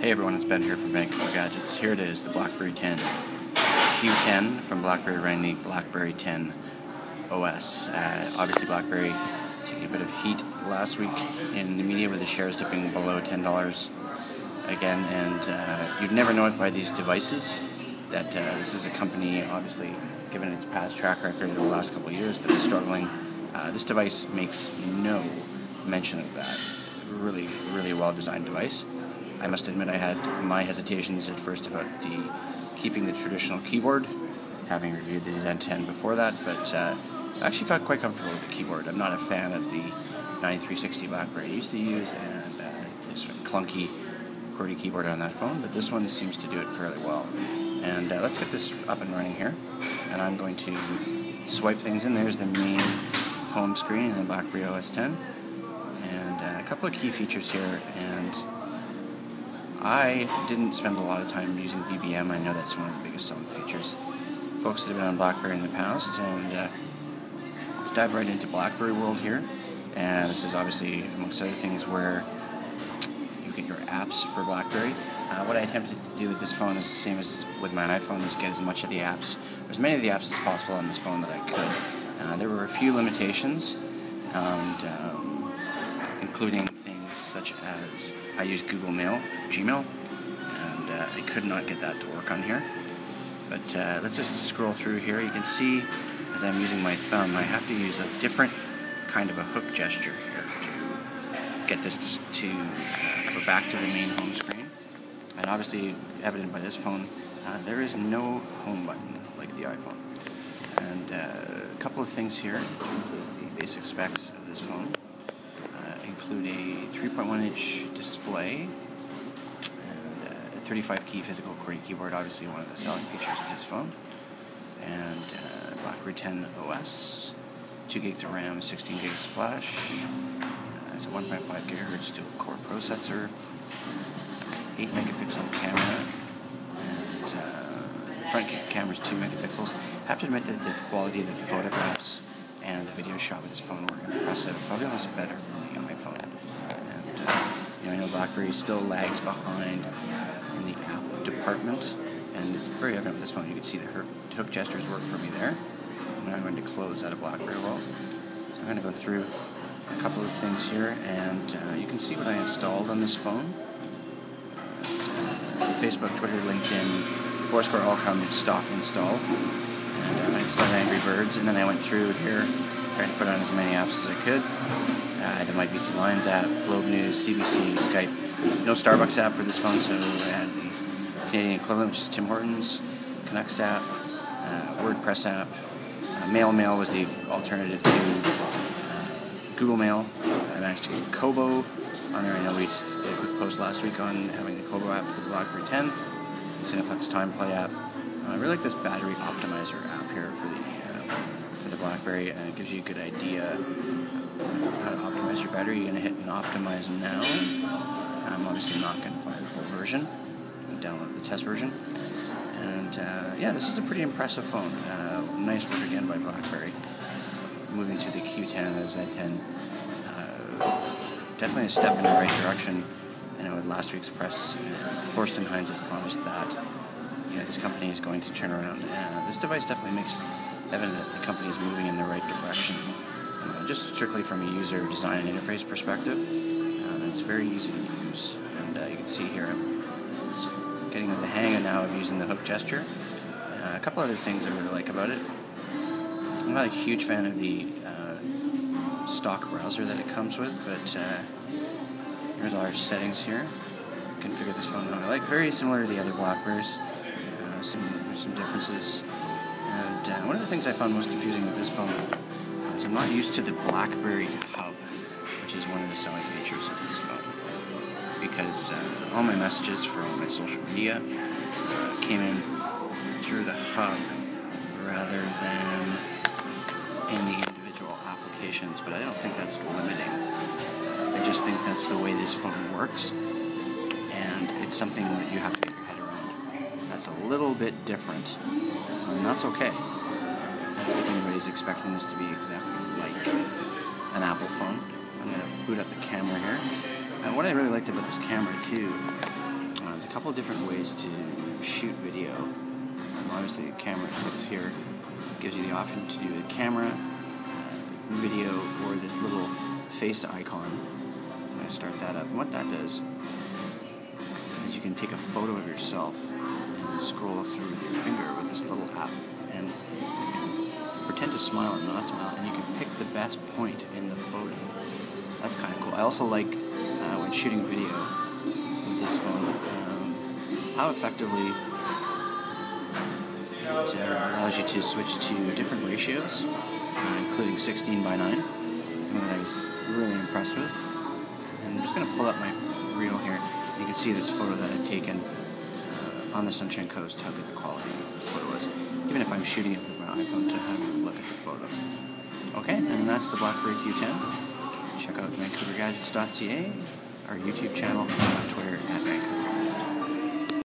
Hey everyone, it's Ben here from Vancouver Gadgets. Here it is, the Blackberry Q10 from Blackberry running the Blackberry 10 OS. Obviously Blackberry taking a bit of heat last week in the media with the shares dipping below $10 again, and you'd never know it by these devices that this is a company, obviously given its past track record over the last couple of years, that's struggling. This device makes no mention of that. Really, really well designed device. I must admit I had my hesitations at first about keeping the traditional keyboard, having reviewed the Z10 before that, but I actually got quite comfortable with the keyboard. I'm not a fan of the 9360 Blackberry I used to use, and this sort of clunky QWERTY keyboard on that phone, but this one seems to do it fairly well. And let's get this up and running here, and I'm going to swipe things in. There's the main home screen in the Blackberry OS X, and a couple of key features here, and I didn't spend a lot of time using BBM. I know that's one of the biggest selling features. Folks that have been on Blackberry in the past, and let's dive right into Blackberry World here. And this is obviously, amongst other things, where you get your apps for Blackberry. What I attempted to do with this phone is the same as with my iPhone, is get as much of the apps, or as many of the apps as possible on this phone that I could. There were a few limitations, and including things such as I use Google Mail for Gmail, and I could not get that to work on here. But let's just scroll through here. You can see as I'm using my thumb, I have to use a different kind of a hook gesture here to get this to go back to the main home screen. And obviously, evident by this phone, there is no home button like the iPhone. And a couple of things here in terms of the basic specs of this phone. Include a 3.1-inch display and a 35-key physical QWERTY keyboard, obviously one of the selling features of this phone, and Blackberry 10 OS, 2 gigs of RAM, 16 gigs of flash, it's a 1.5 gigahertz dual-core processor, 8 megapixel camera, and front camera is 2 megapixels. I have to admit that the quality of the photographs and the video shot with this phone were impressive, probably almost better than the iPhone. And I know Blackberry still lags behind in the app department, and it's very evident with this phone. You can see the hook gestures work for me there. And I'm going to close out of Blackberry World. So I'm going to go through a couple of things here, and you can see what I installed on this phone. Facebook, Twitter, LinkedIn, Foursquare all come in stock install. And I installed Angry Birds, and then I went through here trying to put on as many apps as I could. The MyBC Lions app, Globe News, CBC, Skype. No Starbucks app for this phone, so I had the Canadian equivalent, which is Tim Hortons, Canucks app, WordPress app. Mail was the alternative to Google Mail. I managed to get Kobo on there. I know we did a quick post last week on having the Kobo app for the Blackberry 10, the Cineplex Time Play app. I really like this battery optimizer app here for the Blackberry, and it gives you a good idea of how to optimize your battery. You're going to hit an optimize now. I'm obviously not going to find the full version. I'm going to download the test version. And yeah, this is a pretty impressive phone. Nice work again by Blackberry. Moving to the Q10 and the Z10. Definitely a step in the right direction. I know with last week's press, Thorsten Heinz had promised that this company is going to turn around. This device definitely makes evident that the company is moving in the right direction. Just strictly from a user design and interface perspective, it's very easy to use. And you can see here I'm getting the hang now of using the hook gesture. A couple other things I really like about it. I'm not a huge fan of the stock browser that it comes with, but here's all our settings here. Configure this phone how I like. Very similar to the other Blackberries. Some differences. And one of the things I found most confusing with this phone is I'm not used to the Blackberry Hub, which is one of the selling features of this phone. Because all my messages for all my social media came in through the hub rather than in the individual applications, but I don't think that's limiting. I just think that's the way this phone works, and it's something that you have to get your head around. That's a little bit different, and that's okay. I don't think anybody's expecting this to be exactly like an Apple phone. I'm going to boot up the camera here. And what I really liked about this camera too, as couple different ways to shoot video. Obviously, the camera clicks here, gives you the option to do the camera, video, or this little face icon. I'm going to start that up. And what that does is you can take a photo of yourself and scroll through with your finger with this little app, and you can pretend to smile and not smile, and you can pick the best point in the photo. That's kind of cool. I also like when shooting video with this phone, how effectively it allows you to switch to different ratios, including 16:9, something that I was really impressed with. And I'm just going to pull up my reel here. You can see this photo that I've taken on the Sunshine Coast, how good the quality of the photo is, even if I'm shooting it with my iPhone to have a look at the photo. Okay, and that's the Blackberry Q10. Check out VancouverGadgets.ca, our YouTube channel.